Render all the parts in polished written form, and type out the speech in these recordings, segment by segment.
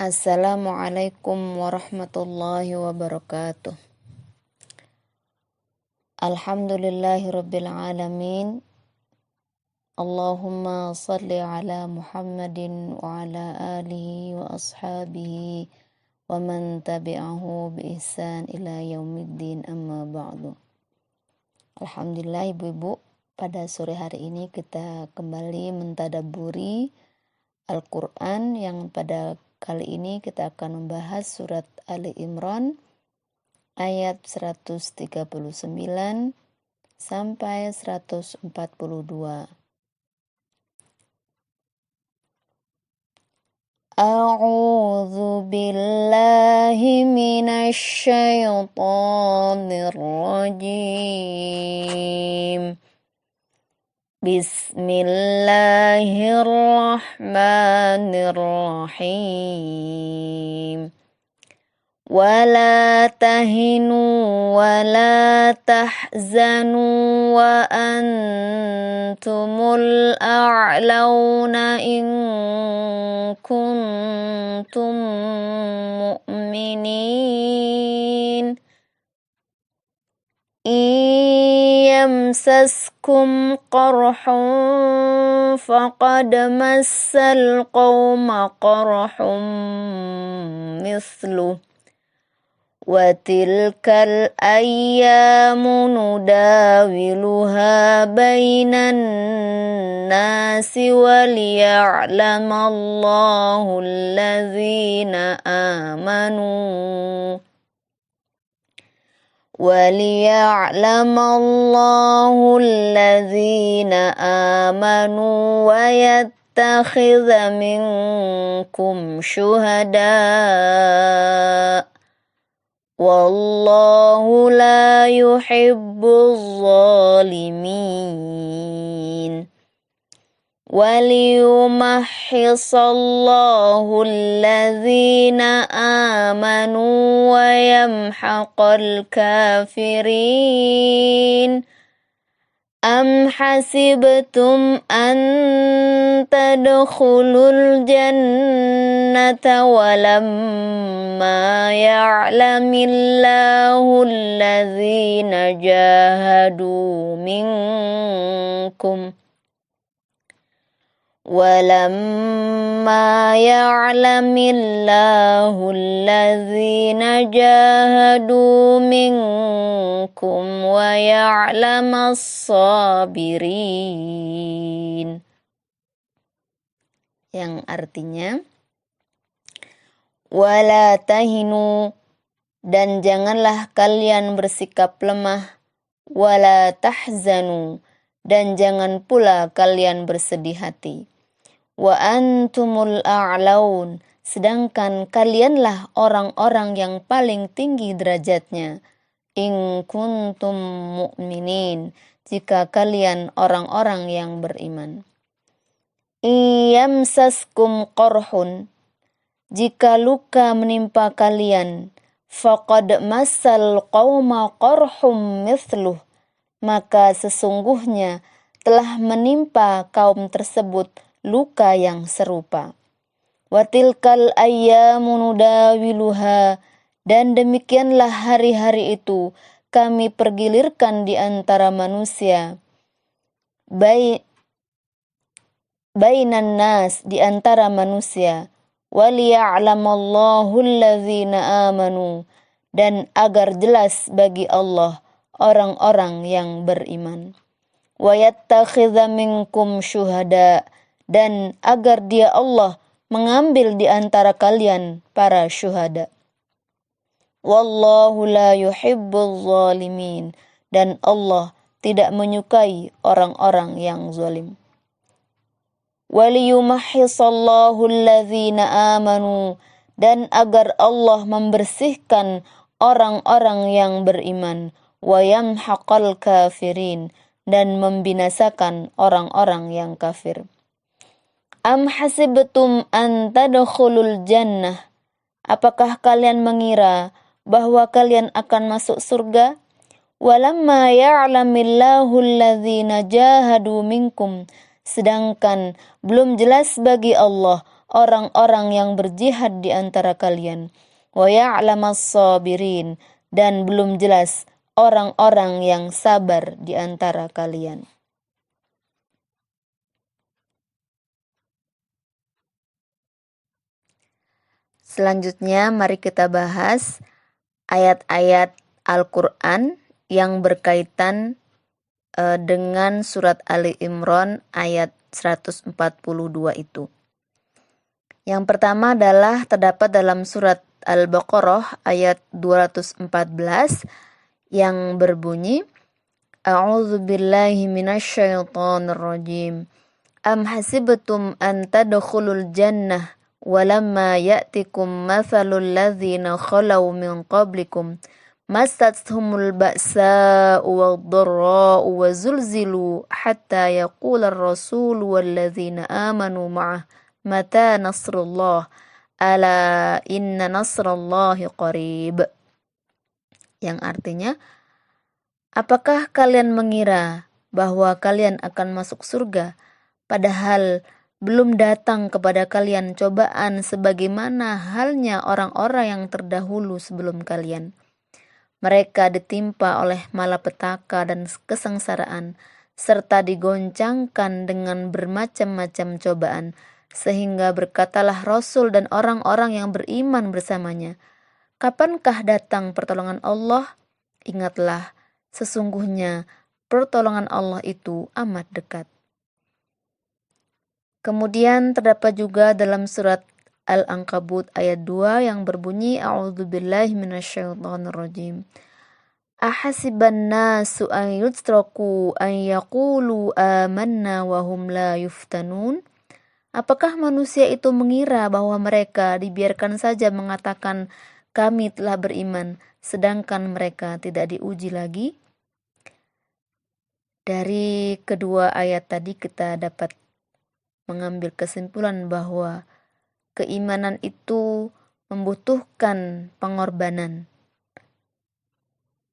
Assalamualaikum warahmatullahi wabarakatuh. Alhamdulillahirabbil alamin. Allahumma salli ala Muhammadin wa ala alihi wa ashabihi wa man tabi'ahu bi ihsan ila yaumiddin, amma ba'du. Alhamdulillah ibu-ibu, pada sore hari ini kita kembali mentadabburi Al-Quran yang pada kali ini kita akan membahas surat Ali Imran ayat 139 sampai 142. A'udzu billahi minasy syaithanir rajim. Bismillahirrahmanirrahim. Wala tahinu wala tahzanu wa antumul a'launa in kuntum mu'minin. Yamsaskum qarhun faqad massal qawma qarhun mithluh wa tilkal ayyamu nudawiluha bainan nasi waliya'lamallahu allazina amanu وَلِيَعْلَمَ اللَّهُ الَّذِينَ آمَنُوا وَيَتَّخِذَ مِنكُمْ شُهَدَاءَ وَاللَّهُ لَا يُحِبُّ الظَّالِمِينَ وَلِيُمَحِّصَ اللَّهُ الَّذِينَ آمَنُوا وَيَمْحَقَ الْكَافِرِينَ أَمْ حَسِبْتُمْ أَن تَدْخُلُوا الْجَنَّةَ وَلَمَّا يَعْلَمِ اللَّهُ الَّذِينَ جَاهَدُوا مِنكُمْ وَلَمَّا يَعْلَمِ اللَّهُ الَّذِينَ جَاهَدُوا مِنكُمْ وَيَعْلَمَ الصَّابِرِينَ. Yang artinya, wala tahinu, dan janganlah kalian bersikap lemah, wala tahzanu, dan jangan pula kalian bersedih hati. Wa antumul a'laun, sedangkan kalianlah orang-orang yang paling tinggi derajatnya. In kuntum mu'minin, jika kalian orang-orang yang beriman. Iyamsaskum qarhun, jika luka menimpa kalian, faqad massal qawma qarhum mithluh, maka sesungguhnya telah menimpa kaum tersebut luka yang serupa. Watilkal ayyamu nudawiluha, dan demikianlah hari-hari itu kami pergilirkan di antara manusia. Bainan nas, di antara manusia. Waliya'lamallahu allazina amanu, dan agar jelas bagi Allah orang-orang yang beriman. Wa yattakhidha minkum syuhada, dan agar Dia Allah mengambil di antara kalian para syuhada. Wallahu la yuhibbul zalimin, dan Allah tidak menyukai orang-orang yang zalim. Waliyumahhisallahu allazina amanu, dan agar Allah membersihkan orang-orang yang beriman. Wa yamhaqal kafirin, dan membinasakan orang-orang yang kafir. Am hasibtum an tadkhulul jannah, apakah kalian mengira bahwa kalian akan masuk surga? Walamma ya'lamillahu alladzina jahadu minkum, sedangkan belum jelas bagi Allah orang-orang yang berjihad di antara kalian. Wa ya'lamas sabirin, dan belum jelas orang-orang yang sabar di antara kalian. Selanjutnya mari kita bahas ayat-ayat Al-Quran yang berkaitan dengan surat Ali Imran ayat 142 itu. Yang pertama adalah terdapat dalam surat Al-Baqarah ayat 214 yang berbunyi, A'udzu billahi minasyaitonir rajim. Am hasibtum an tadkhulul jannah walamma ya'tikum mathalul ladzina khalau min qablikum massathumul ba'sa'u wad-dharra'u wa zulzilu hatta yaqula ar-rasul wal ladzina amanu ma'ah mata nasrullah ala inna nasrallahi qarib. Yang artinya, apakah kalian mengira bahwa kalian akan masuk surga padahal belum datang kepada kalian cobaan sebagaimana halnya orang-orang yang terdahulu sebelum kalian. Mereka ditimpa oleh malapetaka dan kesengsaraan, serta digoncangkan dengan bermacam-macam cobaan, sehingga berkatalah Rasul dan orang-orang yang beriman bersamanya, kapankah datang pertolongan Allah? Ingatlah, sesungguhnya pertolongan Allah itu amat dekat. Kemudian terdapat juga dalam surat Al-Ankabut ayat 2 yang berbunyi, A'udzubillahi minasyaitonirrajim. Ahasiban nasu an yutraku an yaqulu amanna wa hum la yuftanun. Apakah manusia itu mengira bahwa mereka dibiarkan saja mengatakan kami telah beriman, sedangkan mereka tidak diuji lagi? Dari kedua ayat tadi kita dapat mengambil kesimpulan bahwa keimanan itu membutuhkan pengorbanan.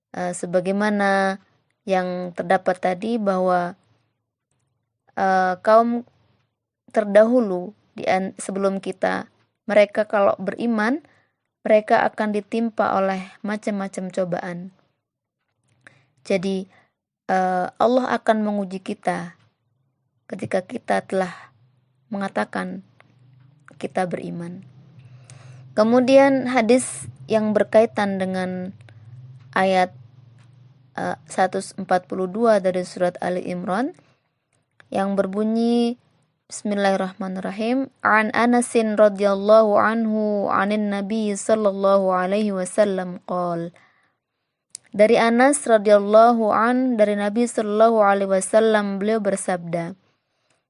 Sebagaimana yang terdapat tadi bahwa kaum terdahulu sebelum kita, mereka kalau beriman, mereka akan ditimpa oleh macam-macam cobaan. Jadi Allah akan menguji kita ketika kita telah mengatakan kita beriman. Kemudian hadis yang berkaitan dengan ayat 142 dari surat Ali Imran yang berbunyi, Bismillahirrahmanirrahim. An Anasin radhiyallahu anhu anin Nabi sallallahu alaihi wasallam qol. Dari Anas radhiyallahu an dari Nabi sallallahu alaihi wasallam, beliau bersabda,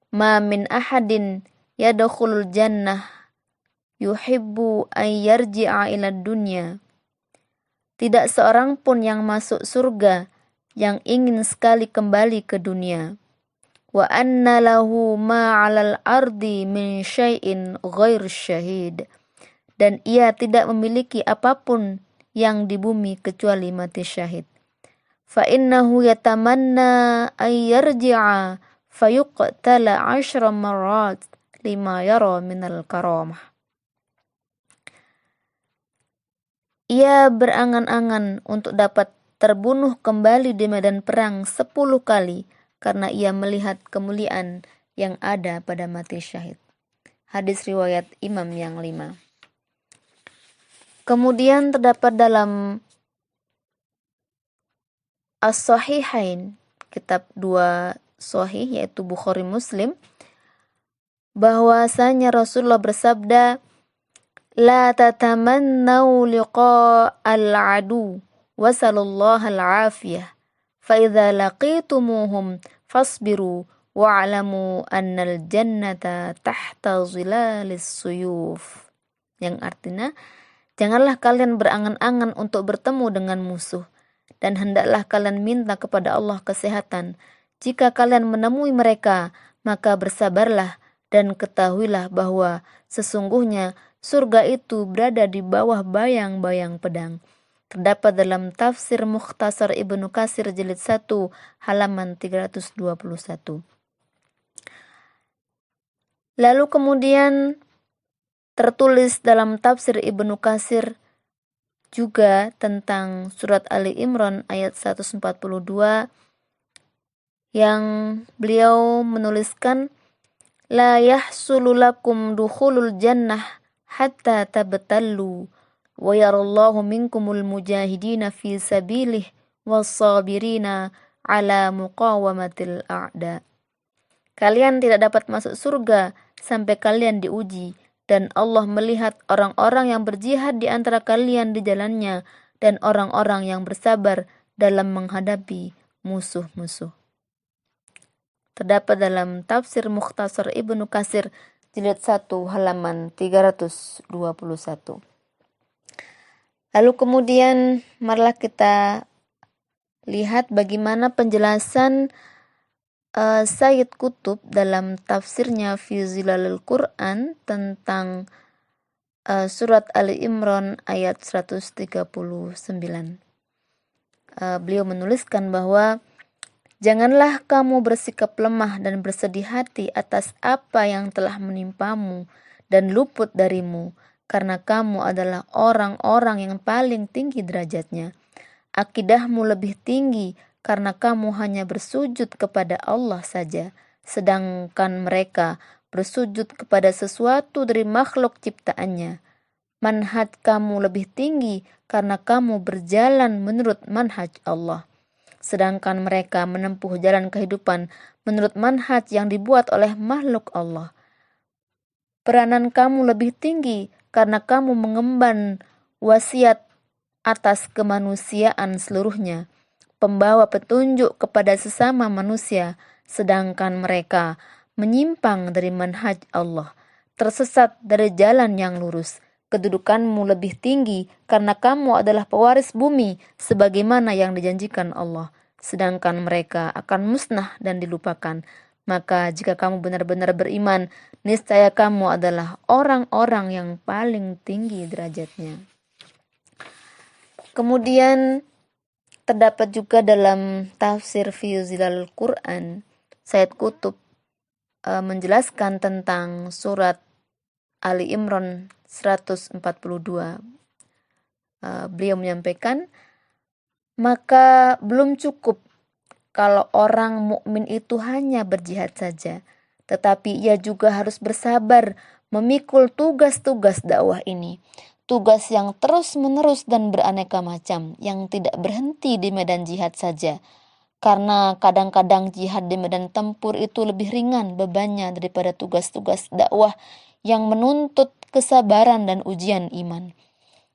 Ma min ahadin yadkhulul jannah yuhibbu an yarji'a ila dunya. Tidak seorang pun yang masuk surga yang ingin sekali kembali ke dunia. Wa anna lahu ma 'alal ardi min syai'in ghair syahid. Dan ia tidak memiliki apapun yang di bumi kecuali mati syahid. Fa innahu yatamanna ay yarji'a fayuqtala 10 marrat lima yara minal karamah. Ia berangan-angan untuk dapat terbunuh kembali di medan perang 10 kali karena ia melihat kemuliaan yang ada pada mati syahid. Hadis riwayat Imam yang 5. Kemudian terdapat dalam As-Sahihain, kitab 2 sahih yaitu Bukhari Muslim, bahwasanya Rasulullah bersabda, La tatamannau liqa'al adu wasallallahu al-afiyah fa idza laqitumuhum fasbiru wa'lamu annal jannata tahta zilalis suyuf. Yang artinya, janganlah kalian berangan-angan untuk bertemu dengan musuh, dan hendaklah kalian minta kepada Allah kesehatan. Jika kalian menemui mereka, maka bersabarlah dan ketahuilah bahwa sesungguhnya surga itu berada di bawah bayang-bayang pedang. Terdapat dalam tafsir Mukhtasar Ibnu Katsir jilid 1 halaman 321. Lalu kemudian tertulis dalam tafsir Ibnu Katsir juga tentang surat Ali Imran ayat 142 yang beliau menuliskan, la yahsulu lakum dukhulul jannah hatta tabtallu wa yarallahu minkumul mujahidina fi sabilih was-sabirina ala muqawamatil a'da. Kalian tidak dapat masuk surga sampai kalian diuji, dan Allah melihat orang-orang yang berjihad di antara kalian di jalannya dan orang-orang yang bersabar dalam menghadapi musuh-musuh. Terdapat dalam tafsir Mukhtasar Ibnu Katsir jilid 1 halaman 321. Lalu kemudian marilah kita lihat bagaimana penjelasan Sayyid Qutb dalam tafsirnya Fi Zilalil Quran tentang surat Ali Imran ayat 139. Beliau menuliskan bahwa janganlah kamu bersikap lemah dan bersedih hati atas apa yang telah menimpamu dan luput darimu, karena kamu adalah orang-orang yang paling tinggi derajatnya. Akidahmu lebih tinggi karena kamu hanya bersujud kepada Allah saja, sedangkan mereka bersujud kepada sesuatu dari makhluk ciptaannya. Manhaj kamu lebih tinggi karena kamu berjalan menurut manhaj Allah, sedangkan mereka menempuh jalan kehidupan menurut manhaj yang dibuat oleh makhluk Allah. Peranan kamu lebih tinggi karena kamu mengemban wasiat atas kemanusiaan seluruhnya, pembawa petunjuk kepada sesama manusia, sedangkan mereka menyimpang dari manhaj Allah, tersesat dari jalan yang lurus. Kedudukanmu lebih tinggi karena kamu adalah pewaris bumi sebagaimana yang dijanjikan Allah, sedangkan mereka akan musnah dan dilupakan. Maka jika kamu benar-benar beriman, niscaya kamu adalah orang-orang yang paling tinggi derajatnya. Kemudian terdapat juga dalam tafsir Fi Zilalil Quran, Sayyid Qutb menjelaskan tentang surat Ali Imran 142. Beliau menyampaikan, maka belum cukup kalau orang mukmin itu hanya berjihad saja, tetapi ia juga harus bersabar memikul tugas-tugas dakwah ini. Tugas yang terus-menerus dan beraneka macam, yang tidak berhenti di medan jihad saja. Karena kadang-kadang jihad di medan tempur itu lebih ringan bebannya daripada tugas-tugas dakwah yang menuntut kesabaran dan ujian iman.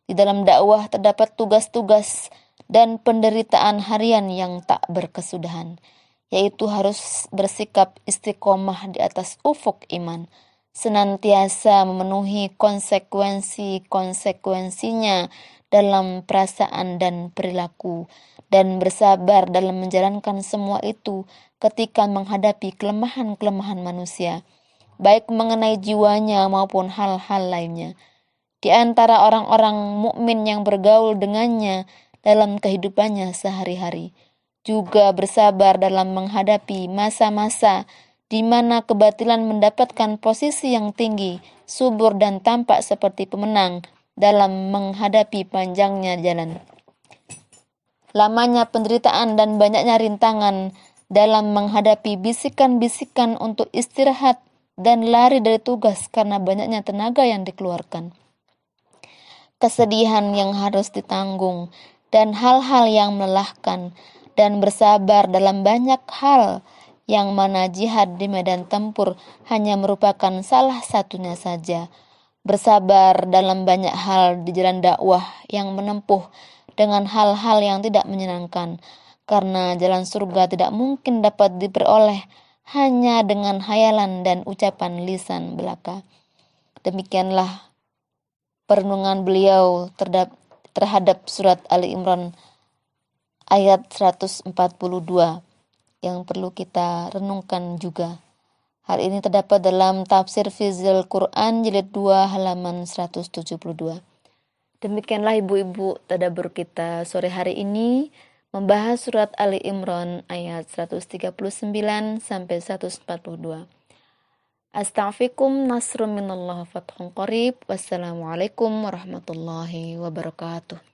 Di dalam dakwah terdapat tugas-tugas dan penderitaan harian yang tak berkesudahan, yaitu harus bersikap istiqomah di atas ufuk iman, senantiasa memenuhi konsekuensinya dalam perasaan dan perilaku, dan bersabar dalam menjalankan semua itu ketika menghadapi kelemahan-kelemahan manusia, baik mengenai jiwanya maupun hal-hal lainnya. Di antara orang-orang mukmin yang bergaul dengannya dalam kehidupannya sehari-hari, juga bersabar dalam menghadapi masa-masa di mana kebatilan mendapatkan posisi yang tinggi, subur dan tampak seperti pemenang dalam menghadapi panjangnya jalan. Lamanya penderitaan dan banyaknya rintangan dalam menghadapi bisikan-bisikan untuk istirahat dan lari dari tugas karena banyaknya tenaga yang dikeluarkan. Kesedihan yang harus ditanggung dan hal-hal yang melelahkan, dan bersabar dalam banyak hal yang mana jihad di medan tempur hanya merupakan salah satunya saja. Bersabar dalam banyak hal di jalan dakwah yang menempuh dengan hal-hal yang tidak menyenangkan, karena jalan surga tidak mungkin dapat diperoleh hanya dengan hayalan dan ucapan lisan belaka. Demikianlah perenungan beliau terhadap surat Ali Imran ayat 142 yang perlu kita renungkan juga. Hal ini terdapat dalam tafsir Fi Zilalil Quran jilid 2 halaman 172. Demikianlah ibu-ibu tadabbur kita sore hari ini membahas surat Ali Imran ayat 139 sampai 142. Astaghfirukum nasrun minallah fathun qarib. Wassalamualaikum warahmatullahi wabarakatuh.